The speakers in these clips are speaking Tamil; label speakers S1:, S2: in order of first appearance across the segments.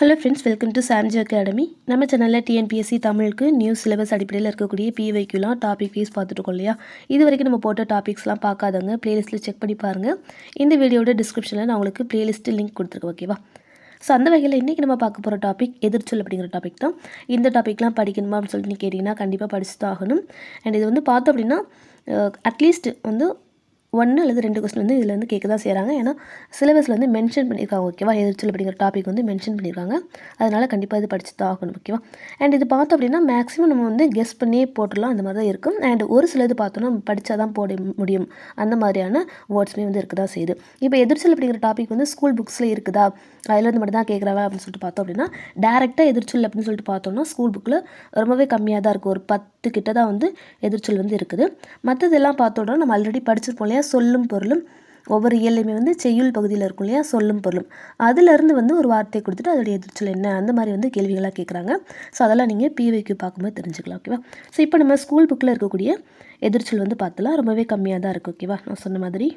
S1: Hello friends, welcome to Samji academy. நம்ம சேனலில் டிஎன்பிஎஸ்சி தமிழுக்கு நியூ சிலபஸ் அடிப்படையில் இருக்கக்கூடிய பிவைக்யூலாம் டாபிக் வைஸ் பார்த்துட்டுருக்கோம் இல்லையா. இது வரைக்கும் நம்ம போட்ட டாபிக்ஸ்லாம் பார்க்காதவங்க ப்ளேலிஸ்ட்டில் செக் பண்ணி பாருங்கள். இந்த வீடியோட டிஸ்கிரிப்ஷனில் நான் உங்களுக்கு ப்ளேலிஸ்ட்டு லிங்க் கொடுத்துருக்கேன், ஓகேவா. ஸோ அந்த வகையில் இன்றைக்கி நம்ம பார்க்க போகிற டாபிக் எதிர்ச்சொல் அப்படிங்கிற டாபிக் தான். இந்த டாபிக்லாம் படிக்கணுமா அப்படின்னு சொல்லிட்டு நீங்கள் கேட்டிங்கன்னா கண்டிப்பாக படிச்சு தான் ஆகணும். அண்ட் இது வந்து பார்த்தோம் அப்படின்னா அட்லீஸ்ட் வந்து 1 அல்லது 2 கொஸ்டின் வந்து இதில் வந்து கேட்க தான் செய்கிறாங்க. ஏன்னா சிலபஸில் வந்து மென்ஷன் பண்ணியிருக்காங்க, ஓகேவா. எதிர்ச்சொல் அப்படிங்கிற டாபிக் வந்து மென்ஷன் பண்ணியிருக்காங்க. அதனால் கண்டிப்பாக இது படிச்சு தான் ஆகணும், ஓகேவா. அண்ட் இது பார்த்தோம் அப்படின்னா மேக்ஸிமம் நம்ம வந்து கெஸ் பண்ணியே போட்டுடலாம், அந்த மாதிரி தான் இருக்கும். அண்ட் ஒரு சிலது பார்த்தோன்னா நம்ம படித்தா தான் போட முடியும், அந்த மாதிரியான வேர்ட்ஸுமே வந்து இருக்க தான் செய்யுது. இப்போ எதிர்ச்சொல் அப்படிங்கிற டாபிக் வந்து ஸ்கூல் புக்ஸில் இருக்குதா, அதில் வந்து மட்டும் தான் கேட்குறாவா அப்படின்னு சொல்லிட்டு பார்த்தோம் அப்படின்னா டேரெக்டாக எதிர்ச்சொல் அப்படின்னு சொல்லிட்டு பார்த்தோம்னா ஸ்கூல் புக்கில் ரொம்பவே கம்மியாக தான் இருக்குது. ஒரு 10 கிட்ட தான் வந்து எதிர்ச்சொல் வந்து இருக்குது. மற்றதெல்லாம் பார்த்தோன்னா நம்ம ஆல்ரெடி படிச்சிருப்போம் இல்லையா. சொல்லும் பொருளும் ஒவ்வொரு இயல்லையுமே வந்து செய்யுள் பகுதியில் இருக்கும் இல்லையா, சொல்லும் பொருளும். அதிலேருந்து வந்து ஒரு வார்த்தையை கொடுத்துட்டு அதோடைய எதிர்ச்சொல் என்ன, அந்த மாதிரி வந்து கேள்விகளாக கேட்குறாங்க. ஸோ அதெல்லாம் நீங்கள் பிவைக்யூ பார்க்கும்போது தெரிஞ்சுக்கலாம், ஓகேவா. ஸோ இப்போ நம்ம ஸ்கூல் புக்கில் இருக்கக்கூடிய எதிர்ச்சொல் வந்து பார்த்தலாம் ரொம்பவே கம்மியாக தான் இருக்குது, ஓகேவா. நான் சொன்ன மாதிரி.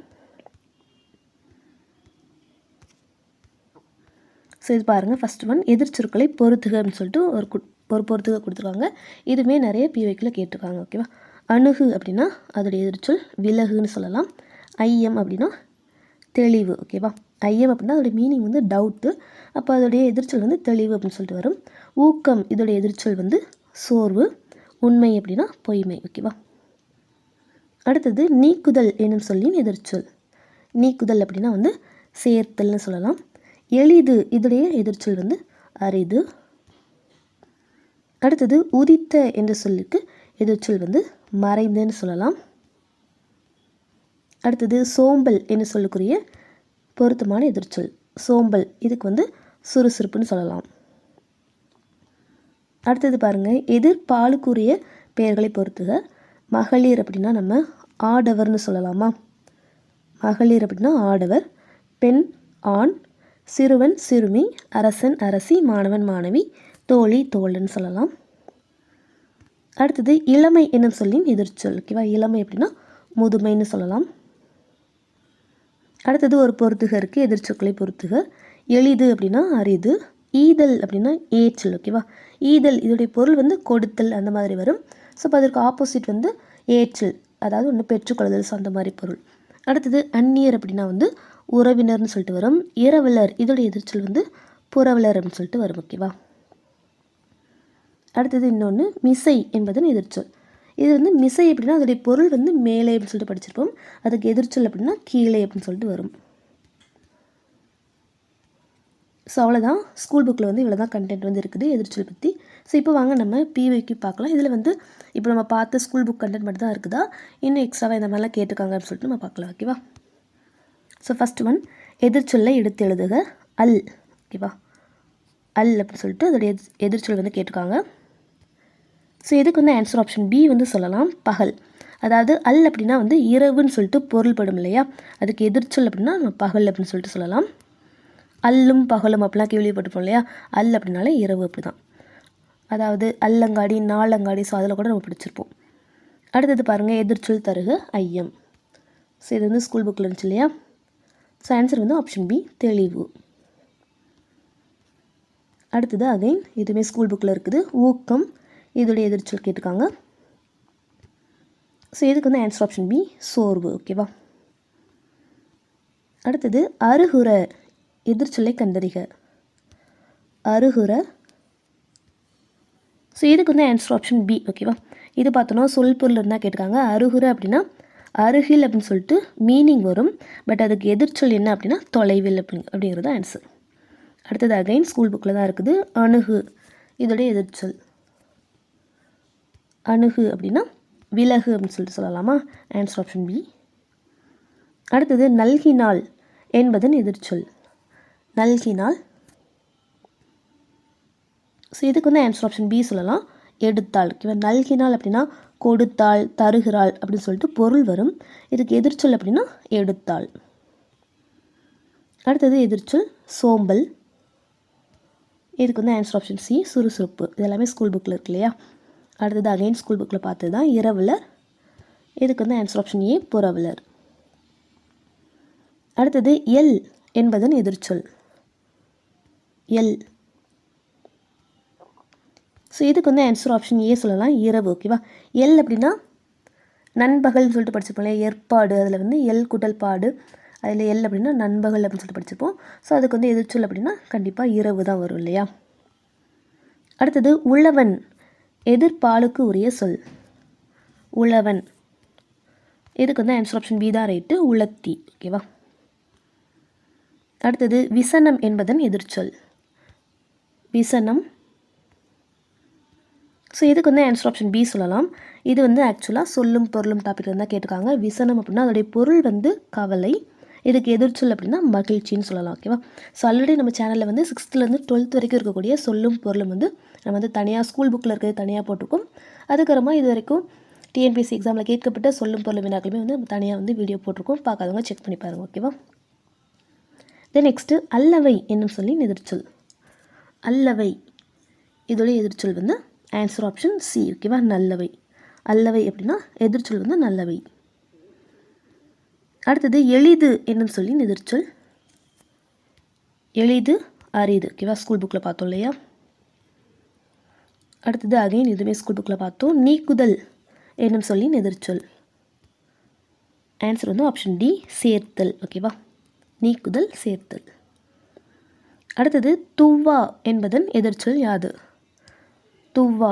S1: ஸோ இது பாருங்கள், ஃபஸ்ட் ஒன் எதிர்ச்சொற்களை பொறுத்துக அப்படின்னு சொல்லிட்டு ஒரு பொறுத்துக கொடுத்துருக்காங்க. இதுவுமே நிறைய பிவைக்கில் கேட்டிருக்காங்க, ஓகேவா. அணுகு அப்படின்னா அதோடைய எதிர்ச்சொல் விலகுன்னு சொல்லலாம். ஐயம் அப்படின்னா தெளிவு, ஓகேவா. ஐயம் அப்படின்னா அதோடைய மீனிங் வந்து டவுட்டு, அப்போ அதோடைய எதிர்ச்சொல் வந்து தெளிவு அப்படின்னு சொல்லிட்டு வரும். ஊக்கம் இதோடைய எதிர்ச்சொல் வந்து சோர்வு. உண்மை அப்படின்னா பொய்மை, ஓகேவா. அடுத்தது நீக்குதல் என்னும் சொல்லின் எதிர்ச்சொல். நீக்குதல் அப்படின்னா வந்து சேர்த்தல்னு சொல்லலாம். எளிது இதோடைய எதிர்ச்சொல் வந்து அரிது. அடுத்தது உதித்த என்ற சொல்லுக்கு எதிர்ச்சொல் வந்து மறைந்துன்னு சொல்லலாம். அடுத்தது சோம்பல் என்று சொல்லுக்குரிய பொருத்தமான எதிர்ச்சொல் சோம்பல், இதுக்கு வந்து சுறுசுறுப்புன்னு சொல்லலாம். அடுத்தது பாருங்கள், எதிர்பாலுக்குரிய பெயர்களை பொறுத்துக. மகளிர் அப்படின்னா நம்ம ஆடவர்னு சொல்லலாமா. மகளிர் அப்படின்னா ஆடவர். பெண் ஆண். சிறுவன் சிறுமி. அரசன் அரசி. மாணவன் மாணவி. தோழி தோழன்னு சொல்லலாம். அடுத்தது இளமை என்னும் சொல்லின் எதிர்ச்சொல், ஓகேவா. இளமை அப்படின்னா முதுமைன்னு சொல்லலாம். அடுத்தது ஒரு பொறுத்துக இருக்குது, எதிர்ச்சொற்களை பொறுத்துக. எளிது அப்படின்னா அரிது. ஈதல் அப்படின்னா ஏற்றல், ஓகேவா. ஈதல் இதோடைய பொருள் வந்து கொடுத்தல் அந்த மாதிரி வரும். ஸோ இப்போ அதற்கு ஆப்போசிட் வந்து ஏற்றல், அதாவது ஒன்று பெற்றுக்கொள்ளுதல், ஸோ அந்த மாதிரி பொருள். அடுத்தது அந்நியர் அப்படின்னா வந்து உறவினர்னு சொல்லிட்டு வரும். இரவலர் இதோடைய எதிர்ச்சொல் வந்து புரவலர் அப்படின்னு சொல்லிட்டு வரும், ஓகேவா. அடுத்தது இன்னொன்று மிசை என்பதன் எதிர்ச்சொல். இது வந்து மிசை அப்படின்னா அதோடைய பொருள் வந்து மேலே அப்படின்னு சொல்லிட்டு படிச்சிருப்போம். அதுக்கு எதிர்ச்சொல் அப்படின்னா கீழே அப்படின்னு சொல்லிட்டு வரும். ஸோ அவ்வளோதான், ஸ்கூல் புக்கில் வந்து இவ்வளோ தான் கண்டென்ட் வந்து இருக்குது எதிர்ச்சொல் பற்றி. ஸோ இப்போ வாங்க நம்ம பிவைக்யூ பார்க்கலாம். இதில் வந்து இப்போ நம்ம பார்த்த ஸ்கூல் புக் கண்டென்ட் மட்டும் தான் இருக்குதா, இன்னும் எக்ஸ்ட்ராவாக இந்த மாதிரிலாம் கேட்டிருக்காங்க அப்படின்னு சொல்லிட்டு நம்ம பார்க்கலாம், ஓகேவா. ஸோ ஃபஸ்ட் ஒன் எதிர்ச்சொல்லை எடுத்து எழுதுக. அல், ஓகேவா. அல் அப்படின்னு சொல்லிட்டு அதோடைய எதிர்ச்சொல் வந்து கேட்டிருக்காங்க. ஸோ இதுக்கு வந்து ஆன்சர் ஆப்ஷன் பி வந்து சொல்லலாம், பகல். அதாவது அல் அப்படின்னா வந்து இரவுன்னு சொல்லிட்டு பொருள்படும் இல்லையா, அதுக்கு எதிர்ச்சொல் அப்படின்னா நம்ம பகல் அப்படின்னு சொல்லிட்டு சொல்லலாம். அல்லும் பகலும் அப்படிலாம் கேள்விப்பட்டிருப்போம் இல்லையா. அல் அப்படின்னாலே இரவு அப்படி தான். அதாவது அல்லங்காடி நாளங்காடி, ஸோ அதில் கூட நம்ம படிச்சிருப்போம். அடுத்தது பாருங்கள், எதிர்ச்சொல் தருக ஐயம். ஸோ இது வந்து ஸ்கூல் புக்கில் இருந்துச்சு இல்லையா. ஸோ ஆன்சர் வந்து ஆப்ஷன் பி தெளிவு. அடுத்தது அகைன் இதுவுமே ஸ்கூல் புக்கில் இருக்குது, ஊக்கம் இதோடைய எதிர்ச்சொல் கேட்டிருக்காங்க. ஸோ இதுக்கு வந்து ஆன்சர் ஆப்ஷன் பி சோர்வு, ஓகேவா. அடுத்தது அருகுற எதிர்ச்சொல்லை கண்டறிக. அருகுற. ஸோ இதுக்கு வந்து ஆன்சர் ஆப்ஷன் பி, ஓகேவா. இது பார்த்தோன்னா சொல் பொருள் இருந்தால் கேட்டிருக்காங்க. அருகுற அப்படின்னா அருகில் அப்படின்னு சொல்லிட்டு மீனிங் வரும். பட் அதுக்கு எதிர்ச்சொல் என்ன அப்படின்னா தொலைவில் அப்படிங்கிறது ஆன்சர். அடுத்தது அகைன் ஸ்கூல் புக்கில் தான் இருக்குது, அணுகு இதோடைய எதிர்ச்சொல். அணுகு அப்படின்னா விலகு அப்படின்னு சொல்லிட்டு சொல்லலாமா. Answer option B. அடுத்தது நல்கினால் என்பதன் எதிர்ச்சொல். நல்கினால். ஸோ இதுக்கு வந்து ஆன்சர் ஆப்ஷன் பி சொல்லலாம், எடுத்தாள், ஓகேவா. நல்கினால் அப்படின்னா கொடுத்தாள் தருகிறாள் அப்படின்னு சொல்லிட்டு பொருள் வரும். இதுக்கு எதிர்ச்சொல் அப்படின்னா எடுத்தாள். அடுத்தது எதிர்ச்சொல் சோம்பல். இதுக்கு வந்து ஆன்சர் ஆப்ஷன் சி சுறுசுறுப்பு. இதெல்லாமே ஸ்கூல் புக்கில் இருக்கு இல்லையா. அடுத்தது அகைன் ஸ்கூல் புக்கில் பார்த்தது தான் இரவலர். இதுக்கு வந்து ஆன்சர் ஆப்ஷன் ஏ புரவலர். அடுத்தது எல் என்பதன் எதிர்ச்சொல். எல் ஸோ இதுக்கு வந்து ஆன்சர் ஆப்ஷன் ஏ சொல்லலாம், இரவு. ஓகேவா. எல் அப்படின்னா நண்பகல்னு சொல்லிட்டு படிச்சிருப்போம் இல்லையா, ஏற்பாடு, அதில் வந்து எல் கூட்டல் பாடு, அதில் எல் அப்படின்னா நண்பகல் அப்படின்னு சொல்லிட்டு படிச்சிருப்போம். ஸோ அதுக்கு வந்து எதிர்ச்சொல் அப்படின்னா கண்டிப்பாக இரவு தான் வரும் இல்லையா. அடுத்தது உழவன், எதிர்பாலுக்கு உரிய சொல். உழவன், இதுக்கு வந்து ஆன்சர் ஆப்ஷன் பி தான் ரைட்டு, உலத்தி. ஓகேவா. அடுத்தது விசனம் என்பதன் எதிர்ச்சொல். விசனம். ஸோ இதுக்கு வந்து ஆன்சர் ஆப்ஷன் பி சொல்லலாம். இது வந்து ஆக்சுவலாக சொல்லும் பொருளும் டாபிக் தான் கேட்டிருக்காங்க. விசனம் அப்படின்னா அதோடைய பொருள் வந்து கவலை, இதுக்கு எதிர்ச்சொல் அப்படின்னா மகிழ்ச்சின்னு சொல்லலாம். ஓகேவா. ஸோ ஆல்ரெடி நம்ம சேனலில் வந்து 6th-லேருந்து 12th வரைக்கும் இருக்கக்கூடிய சொல்லும் பொருளும் வந்து நம்ம வந்து தனியாக ஸ்கூல் புக்கில் இருக்கிறது தனியாக போட்டிருக்கோம். அதுக்கப்புறமா இது வரைக்கும் டிஎன்பிஎஸ்சி எக்ஸாமில் கேட்கப்பட்ட சொல்லும் பொருள் வினாக்களுமே வந்து நம்ம தனியாக வந்து வீடியோ போட்டிருக்கோம். பார்க்காதவங்க செக் பண்ணி பாருங்கள். ஓகேவா. தென் நெக்ஸ்ட்டு அல்லவை என்னும் சொல்லின் எதிர்ச்சொல். அல்லவை, இதோடைய எதிர்ச்சொல் வந்து ஆன்சர் ஆப்ஷன் சி. ஓகேவா. நல்லவை. அல்லவை அப்படின்னா எதிர்ச்சொல் வந்து நல்லவை. அடுத்தது எளிது என்னும் சொல்லின் எதிர்ச்சொல். எளிது, அரிது. ஓகேவா. ஸ்கூல் புக்கில் பார்த்தோம் இல்லையா. அடுத்தது அகைன் இதுவுமே ஸ்கூல் புக்கில் பார்த்தோம். நீக்குதல் என்னும் சொல்லின் எதிர்ச்சொல். ஆன்சர் வந்து ஆப்ஷன் டி, சேர்த்தல். ஓகேவா. நீக்குதல், சேர்த்தல். அடுத்தது துவ்வா என்பதன் எதிர்ச்சொல் யாது. துவ்வா.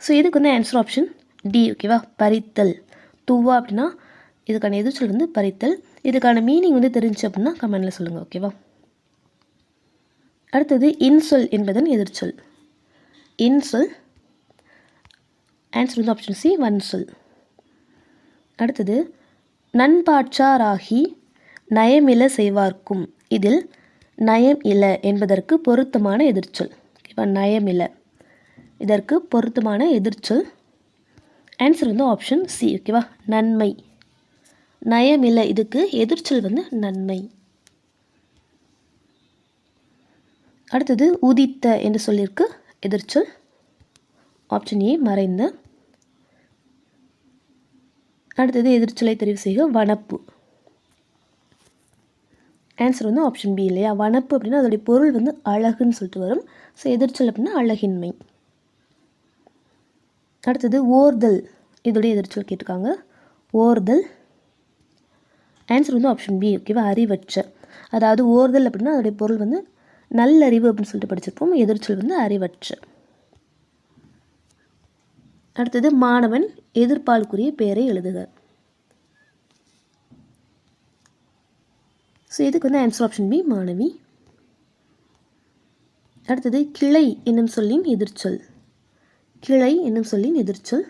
S1: ஸோ இதுக்கு வந்து ஆன்சர் ஆப்ஷன் டி. ஓகேவா. பறித்தல். துவ்வா அப்படின்னா இதுக்கான எதிர்ச்சொல் வந்து பறித்தல். இதுக்கான மீனிங் வந்து தெரிஞ்சு அப்படின்னா கமெண்டில் சொல்லுங்கள். ஓகேவா. அடுத்தது இன்சொல் என்பதன் எதிர்ச்சொல். இன்சொல். ஆன்சர் வந்து ஆப்ஷன் சி, வன்சொல். அடுத்தது நண்பாற்றாராகி நயமில செய்வார்க்கும். இதில் நயம் இல என்பதற்கு பொருத்தமான எதிர்ச்சொல். ஓகேவா. நயமில, இதற்கு பொருத்தமான எதிர்ச்சொல். ஆன்சர் வந்து ஆப்ஷன் சி. ஓகேவா. நன்மை. நயமில்லை, இதுக்கு எதிர்ச்சொல் வந்து நன்மை. அடுத்தது உதித்த என்று சொல்லியிருக்கு, எதிர்ச்சொல் ஆப்ஷன் ஏ, மறைந்த. அடுத்தது எதிர்ச்சொல்லை தெரிவு செய்க, வனப்பு. ஆன்சர் வந்து ஆப்ஷன் பி இல்லையா. வனப்பு அப்படின்னா அதோடைய பொருள் வந்து அழகுன்னு சொல்லிட்டு வரும். ஸோ எதிர்ச்சொல் அப்படின்னா அழகின்மை. அடுத்தது ஓர்தல், இதோடைய எதிர்ச்சொல் கேட்டிருக்காங்க. ஓர்தல். ஆன்சர் வந்து ஆப்ஷன் பி. ஓகேவா. அறிவற்ற. அதாவது ஓர்தல் அப்படின்னா அதோடைய பொருள் வந்து நல்லறிவு அப்படின்னு சொல்லிட்டு படிச்சிருப்போம். எதிர்ச்சொல் வந்து அறிவற்ற. அடுத்தது மாணவன், எதிர்பாலுக்குரிய பெயரை எழுதுக. ஸோ இதுக்கு வந்து ஆன்சர் ஆப்ஷன் பி, மாணவி. அடுத்தது கிளை என்னும் சொல்லின் எதிர்ச்சொல். கிளை என்னும் சொல்லின் எதிர்ச்சொல்.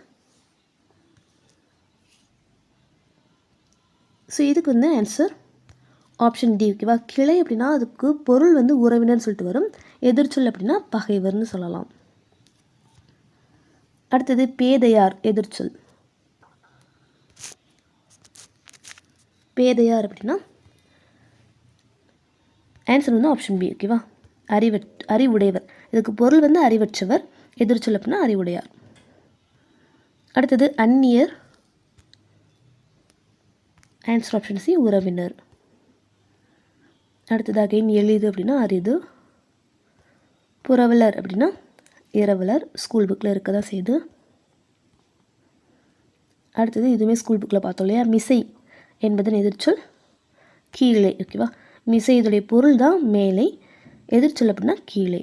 S1: ஸோ இதுக்கு வந்து ஆன்சர் ஆப்ஷன் டி. ஓகேவா. கிளை அப்படின்னா அதுக்கு பொருள் வந்து உறவினர்னு சொல்லிட்டு வரும். எதிர்ச்சொல் அப்படின்னா பகைவர்னு சொல்லலாம். அடுத்தது பேதையார், எதிர்ச்சொல். பேதையார் அப்படின்னா ஆன்சர் வந்து ஆப்ஷன் பி. ஓகேவா. அறிவுடையவர், இதுக்கு பொருள் வந்து அறிவற்றவர், எதிர்ச்சொல் அப்படின்னா அறிவுடையார். அடுத்தது அந்நியர். ஆன்சர் ஆப்ஷன் சி, உறவினர். அடுத்தது அகைன் எளிது அப்படின்னா அரிது. புரவலர் அப்படின்னா இரவலர். ஸ்கூல் புக்கில் இருக்க தான் செய்யுது. அடுத்தது இதுவுமே ஸ்கூல் புக்கில் பார்த்தோம் இல்லையா. மிசை என்பதன் எதிர்ச்சொல் கீழே. ஓகேவா. மிசை, இதோடைய பொருள் தான் மேலே, எதிர்ச்சொல் அப்படின்னா கீழே.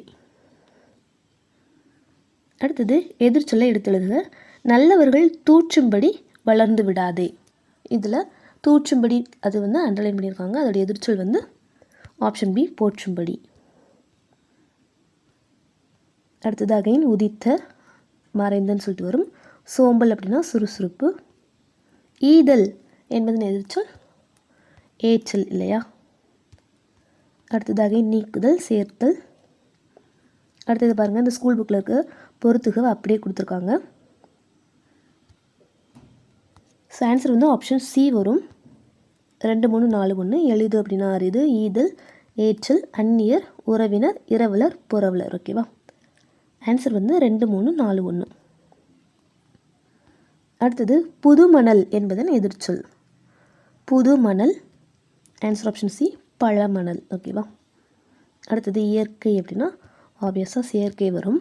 S1: அடுத்தது எதிர்ச்சொல்லை எடுத்து எழுதுக. நல்லவர்கள் தூற்றும்படி வளர்ந்து விடாதே. இதில் தூற்றும்படி அது வந்து அண்டர்லைன் பண்ணியிருக்காங்க. அதோடைய எதிர்ச்சொல் வந்து ஆப்ஷன் பி, போற்றும்படி. அடுத்தது அகைன் உதித்த, மறைந்தன்னு சொல்லிட்டு வரும். சோம்பல் அப்படின்னா சுறுசுறுப்பு. ஈதல் என்பதன் எதிர்ச்சொல் ஏற்றல் இல்லையா. அடுத்தது அகைன் நீக்குதல், சேர்த்தல். அடுத்தது பாருங்கள், இந்த ஸ்கூல் புக்கில் இருக்க பொறுத்துக அப்படியே கொடுத்துருக்காங்க. ஸோ ஆன்சர் வந்து ஆப்ஷன் சி வரும். 2, 3, 4, 1. எளிது அப்படின்னா அரிது, ஈதல், ஏற்றல், அந்நியர், உறவினர், இரவலர், புரவலர். ஓகேவா. ஆன்சர் வந்து 2, 3, 4, 1. அடுத்தது புதுமணல் என்பதன் எதிர்ச்சொல். புதுமணல். ஆன்சர் ஆப்ஷன் சி, பழமணல். ஓகேவா. அடுத்தது இயற்கை அப்படின்னா ஆப்வியஸாக சேர்க்கை வரும்.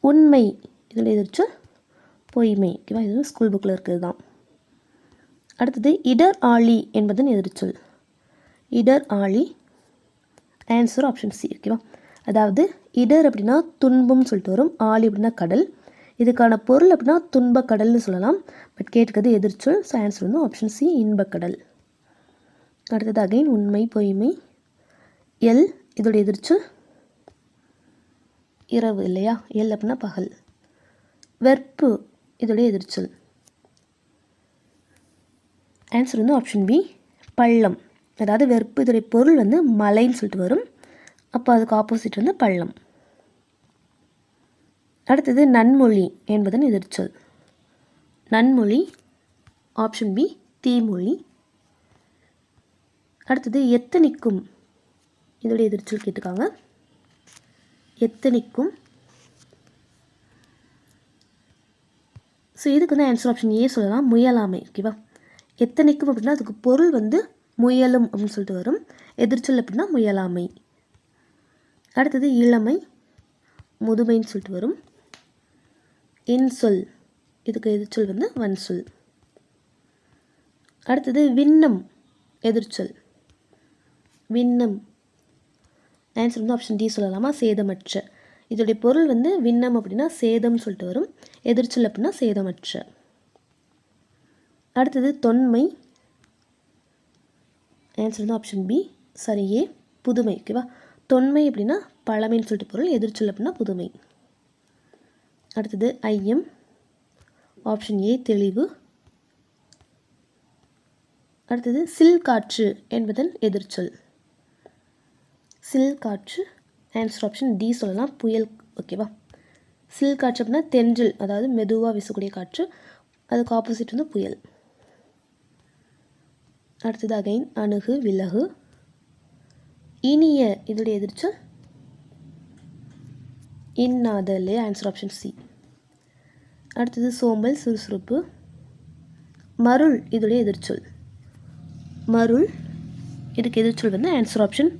S1: உண்மை இதோடைய எதிர்ச்சொல் பொய்மை. ஓகேவா, இது ஸ்கூல் புக்கில் இருக்கிறது தான். அடுத்தது இடர் ஆழி என்பதன் எதிர்ச்சொல். இடர் ஆழி, ஆன்சர் ஆப்ஷன் சி. ஓகேவா, அதாவது இடர் அப்படின்னா துன்பம்னு சொல்லிட்டு வரும், ஆழி அப்படின்னா கடல். இதுக்கான பொருள் அப்படின்னா துன்பக்கடல்னு சொல்லலாம். பட் கேட்டுக்கிறது எதிர்ச்சொல். ஸோ ஆன்சர் வந்து ஆப்ஷன் சி, இன்பக்கடல். அடுத்தது அகைன் உண்மை பொய்மை. எல் இதோடைய எதிர்ச்சொல் இரவு இல்லையா, எல் அப்படின்னா பகல். வெறுப்பு இதோடைய எதிர்ச்சொல். ஆன்சர் வந்து ஆப்ஷன் பி, பள்ளம். அதாவது வெறுப்பு இதோடைய பொருள் வந்து மலைன்னு சொல்லிட்டு வரும், அப்போ அதுக்கு ஆப்போசிட் வந்து பள்ளம். அடுத்தது நன்மொழி என்பதன் எதிர்ச்சொல். நன்மொழி ஆப்ஷன் பி, தீமொழி. அடுத்தது எத்தனிக்கும் இதோடைய எதிர்ச்சொல் கேட்டிருக்காங்க. எத்தனிக்கும். ஸோ இதுக்கு வந்து ஆன்சர் ஆப்ஷன் ஏ சொல்லலாம், முயலாமை. ஓகேவா, எத்தனைக்கும் அப்படின்னா அதுக்கு பொருள் வந்து முயலும் அப்படின்னு சொல்லிட்டு வரும், எதிர்ச்சொல் அப்படின்னா முயலாமை. அடுத்தது இளமை, முதுமைன்னு சொல்லிட்டு வரும். இன்சொல் இதுக்கு எதிர்ச்சொல் வந்து வன்சொல். அடுத்தது விண்ணம் எதிர்ச்சொல். விண்ணம் ஆன்சர் வந்து ஆப்ஷன் டி சொல்லலாமா, சேதமற்ற. இதோடைய பொருள் வந்து விண்ணம் அப்படின்னா சேதம்னு சொல்லிட்டு வரும், எதிர்ச்சொல் அப்படின்னா சேதமற்ற. அடுத்தது தொன்மை. ஆன்சர் வந்து ஆப்ஷன் பி, சாரி ஏ, புதுமை. ஓகேவா, தொன்மை அப்படின்னா பழமைன்னு சொல்லிட்டு பொருள், எதிர்ச்சொல் அப்படின்னா புதுமை. அடுத்தது ஐயம். ஆப்ஷன் ஏ, தெளிவு. அடுத்தது சில் காற்று என்பதன் எதிர்ச்சொல். சில் காற்று ஆன்சர் ஆப்ஷன் டி சொல்லலாம், புயல். ஓகேவா, சில் காற்று அப்படின்னா தென்றல், அதாவது மெதுவாக வீசக்கூடிய காற்று, அதுக்கு ஆப்போசிட் வந்து புயல். அடுத்தது அகைன் அணுகு, விலகு. இனிய இதோடைய எதிர்ச்சொல் இன்னாத இல்லையா, ஆன்சர் ஆப்ஷன் சி. அடுத்தது சோம்பல், சுறுசுறுப்பு. மருள் இதோடைய எதிர்ச்சொல். மருள் இதுக்கு எதிர்ச்சொல் வந்து ஆன்சர் ஆப்ஷன்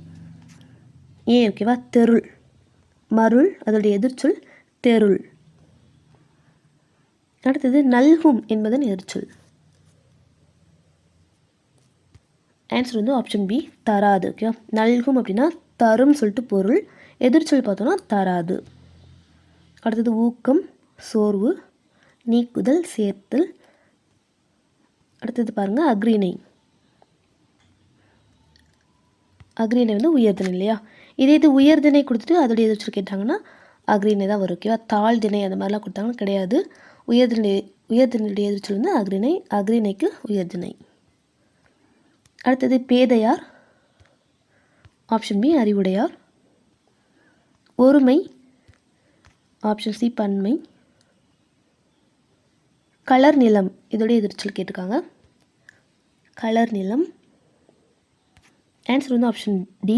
S1: ஏ. ஓகேவா, தெருள். மருள் அதோடைய எதிர்ச்சொல் தெருள். அடுத்தது நல்கும் என்பதன் எதிர்ச்சொல். ஆன்சர் வந்து ஆப்ஷன் பி, தராது. ஓகேவா, நல்கும் அப்படின்னா தரும் சொல்லிட்டு பொருள், எதிர்ச்சொல் பார்த்தோன்னா தராது. அடுத்தது ஊக்கம், சோர்வு. நீக்குதல், சேர்த்தல். அடுத்தது பாருங்கள் அக்ரிணை. அக்ரிணை வந்து உயர்திணை இல்லையா, இதே இது உயர்திணை கொடுத்துட்டு அதோடைய எதிர்ச்சொல் கேட்டாங்கன்னா அக்ரிணை தான் வரும். ஓகேவா, தாழ்திணை அந்த மாதிரிலாம் கொடுத்தாங்கன்னா கிடையாது. உயர்திணையுடைய எதிர்ச்சொல் வந்து அக்ரிணை, அக்ரிணைக்கு உயர்திணை. அடுத்தது பேதையார். ஆப்ஷன் பி, அறிவுடையார். ஒருமை ஆப்ஷன் சி, பன்மை. கலர் நிலம் இதோடைய எதிர்ச்சொல் கேட்டிருக்காங்க. கலர் நிலம் ஆன்சர் வந்து ஆப்ஷன் டி,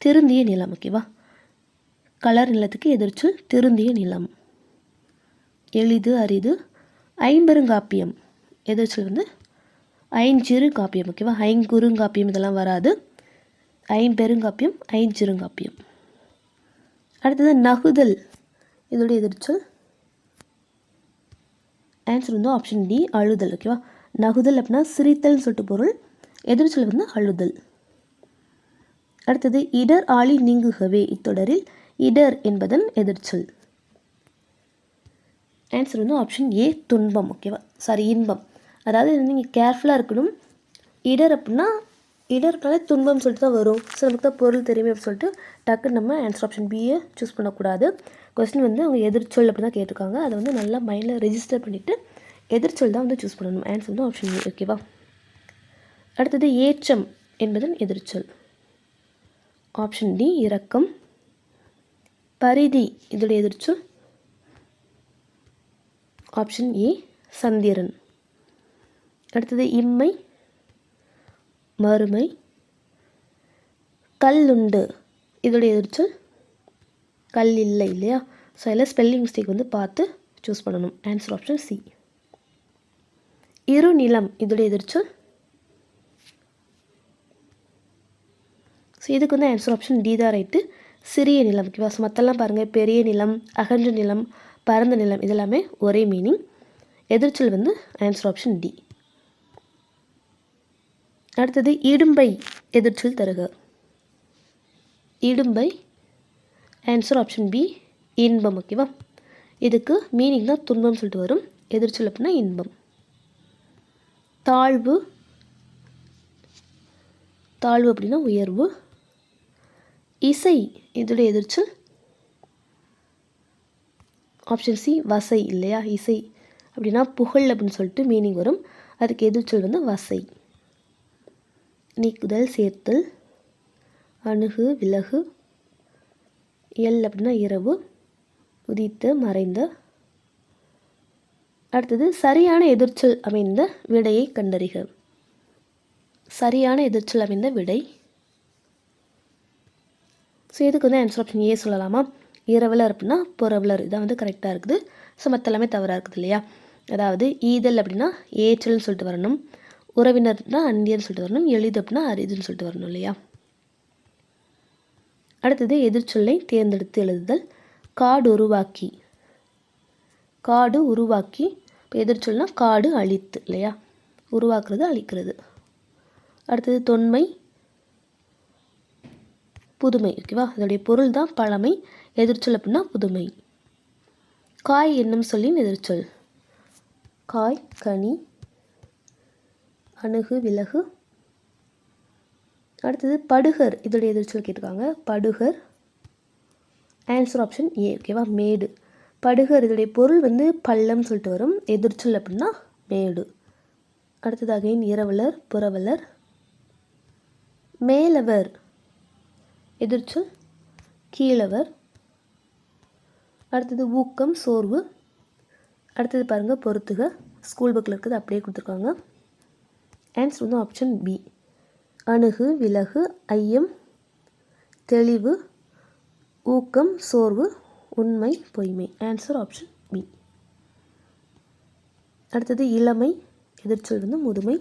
S1: திருந்திய நிலம். ஓகேவா, கலர் நிலத்துக்கு எதிர்ச்சொல் திருந்திய நிலம். எளிது, அரிது. ஐம்பெருங்காப்பியம் எதிர்ச்சொல் வந்து ஐஞ்சிறு காப்பியம். ஓகேவா, ஐங்குறுங்காப்பியம் இதெல்லாம் வராது, ஐம்பெருங்காப்பியம், ஐஞ்சிறுங்காப்பியம். அடுத்தது நகுதல் இதோடைய எதிர்ச்சொல் ஆன்சர் வந்து ஆப்ஷன் டி, அழுதல். ஓகேவா, நகுதல் அப்படின்னா சிரித்தல்னு சொல்லிட்டு பொருள், எதிர்ச்சொல் வந்து அழுதல். அடுத்தது இடர் ஆழி நீங்குகவே இத்தொடரில் இடர் என்பதன் எதிர்ச்சொல். ஆன்சர் வந்து ஆப்ஷன் ஏ, துன்பம். ஓகேவா, சாரி இன்பம். அதாவது நீங்கள் கேர்ஃபுல்லாக இருக்கணும். இடர் அப்படின்னா இடர்னாலே துன்பம் சொல்லிட்டு தான் வரும். ஸோ நமக்கு தான் பொருள் தெரியுமே அப்படின்னு சொல்லிட்டு டக்குன்னு நம்ம ஆன்சர் ஆப்ஷன் பியை சூஸ் பண்ணக்கூடாது. கொஸ்டின் வந்து அவங்க எதிர்ச்சொல் அப்படி தான் கேட்டிருக்காங்க, அதை வந்து நல்லா மைண்டில் ரெஜிஸ்டர் பண்ணிவிட்டு எதிர்ச்சொல் தான் வந்து சூஸ் பண்ணணும். ஆன்சர் வந்து ஆப்ஷன் ஏ. ஓகேவா, அடுத்தது ஏற்றம் என்பதன் எதிர்ச்சொல். ஆப்ஷன் டி, இரக்கம். பரிதி இதோடைய எதிர்ச்சொல் ஆப்ஷன் ஏ, சந்திரன். அடுத்தது இம்மை, மறுமை. கல்லுண்டு இதோடைய எதிர்ச்சொல் கல் இல்லை இல்லையா, ஸோ அதில் ஸ்பெல்லிங் மிஸ்டேக் வந்து பார்த்து சூஸ் பண்ணணும். Answer option C. இரு நிலம் இதோடைய எதிர்ச்சொல். ஸோ இதுக்கு வந்து ஆன்சர் ஆப்ஷன் டி தான் ரைட்டு, சிறிய நிலம். ஓகேவா? ஸோ மற்றெல்லாம் பாருங்கள், பெரிய நிலம், அகன்ற நிலம், பரந்த நிலம், இதெல்லாமே ஒரே மீனிங். எதிர்ச்சொல் வந்து ஆன்சர் ஆப்ஷன் டி. அடுத்தது இடும்பை எதிர்ச்சொல் தருக. இடும்பை ஆன்சர் ஆப்ஷன் பி இன்பம். ஓகேவா? இதுக்கு மீனிங் தான் துன்பம் சொல்லிட்டு வரும். எதிர்ச்சொல் அப்படின்னா இன்பம். தாழ்வு, தாழ்வு அப்படின்னா உயர்வு. இசை இதோடைய எதிர்ச்சொல் ஆப்ஷன் சி வசை இல்லையா? இசை அப்படின்னா புகழ் அப்படின்னு சொல்லிட்டு மீனிங் வரும். அதுக்கு எதிர்ச்சொல் வந்து வசை. நீக்குதல், சேர்த்தல், அணுகு, விலகு. எல் அப்படின்னா இரவு, உதித்த, மறைந்த. அடுத்தது சரியான எதிர்ச்சொல் அமைந்த விடையை கண்டறிக. சரியான எதிர்ச்சொல் அமைந்த விடை. ஸோ இதுக்கு வந்து ஆன்சர் ஆப்ஷன் ஏ சொல்லலாமா? இரவலர் அப்படின்னா புறவலர், இதான் வந்து கரெக்டாக இருக்குது. ஸோ மற்ற எல்லாமே தவறாக இருக்குது இல்லையா? அதாவது ஈதல் அப்படின்னா ஏற்றல்னு சொல்லிட்டு வரணும். உறவினர்னா அந்தியன்னு சொல்லிட்டு வரணும். எளிது அப்படின்னா அரிதுன்னு சொல்லிட்டு வரணும் இல்லையா? அடுத்தது எதிர்ச்சொல்லை தேர்ந்தெடுத்து எழுதுதல். காடு உருவாக்கி, காடு உருவாக்கி. இப்போ எதிர்ச்சொல்னா காடு அழித்து இல்லையா? உருவாக்குறது, அழிக்கிறது. அடுத்தது தொன்மை, புதுமை. ஓகேவா? அதோடைய பொருள் தான் பழமை. எதிர்ச்சொல் அப்படின்னா புதுமை. காய் என்னும் சொல்லின் எதிர்ச்சொல் காய், கனி, அணுகு, விலகு. அடுத்தது படுகர், இதோடைய எதிர்ச்சொல் கேட்டிருக்காங்க. படுகர் ஆன்சர் ஆப்ஷன் ஏ. ஓகேவா? மேடு. படுகர் இதோடைய பொருள் வந்து பள்ளம் சொல்லிட்டு வரும். எதிர்ச்சொல் அப்படின்னா மேடு. அடுத்தது அகைன் இரவலர், புறவலர். மேலவர் எதிர்ச்சொல் கீழவர். அடுத்தது ஊக்கம், சோர்வு. அடுத்தது பாருங்கள் பொறுத்துக. ஸ்கூல் புக்கில் இருக்குது, அப்படியே கொடுத்துருக்காங்க. ஆன்சர் வந்து ஆப்ஷன் பி. அணுகு, விலகு, ஐயம், தெளிவு, ஊக்கம், சோர்வு, உண்மை, பொய்மை. Answer option B. அடுத்தது இளமை எதிர்ச்சொல் வந்து முதுமை.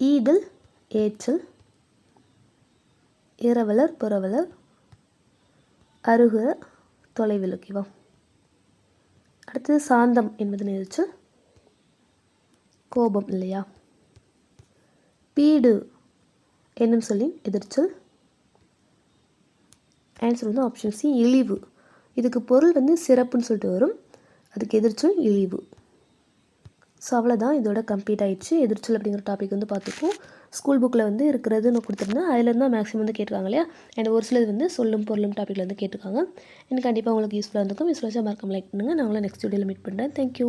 S1: ஈதல், ஏற்றல். இரவலர், புறவலர். அருக, தொலைவில். ஓகேவா? அடுத்தது சாந்தம் என்பதன் எதிர்ச்சொல் கோபம் இல்லையா? பீடு என்னும் சொல்லின் எதிர்ச்சொல் ஆன்சர் வந்து ஆப்ஷன் சி இழிவு. இதுக்கு பொருள் வந்து சிறப்புன்னு சொல்லிட்டு வரும். அதுக்கு எதிர்ச்சொல் இழிவு. ஸோ அவ்வளோதான், இதோட கம்ப்ளீட் ஆகிடுச்சு. எதிர்ச்சொல் அப்படிங்கிற டாபிக் வந்து பார்த்துப்போம். ஸ்கூல் புக்கில் வந்து இருக்கிறதுன்னு கொடுத்துருந்தேன். அதுலேருந்து தான் மேக்ஸிமம் வந்து கேட்டிருக்காங்க இல்லையா? அண்ட் ஒரு சிலது வந்து சொல்லும் பொருளும் டாப்பிக்கில் வந்து கேட்டிருக்காங்க. எனக்கு கண்டிப்பாக உங்களுக்கு யூஸ்ஃபுல்லாக இருந்திருக்கும். யூஸ்ஃபுல்லாக மறக்காம லைக் பண்ணுங்கள். நான் உங்களை நெக்ஸ்ட் வீடியோவில் மீட் பண்ணுறேன். தேங்க்யூ.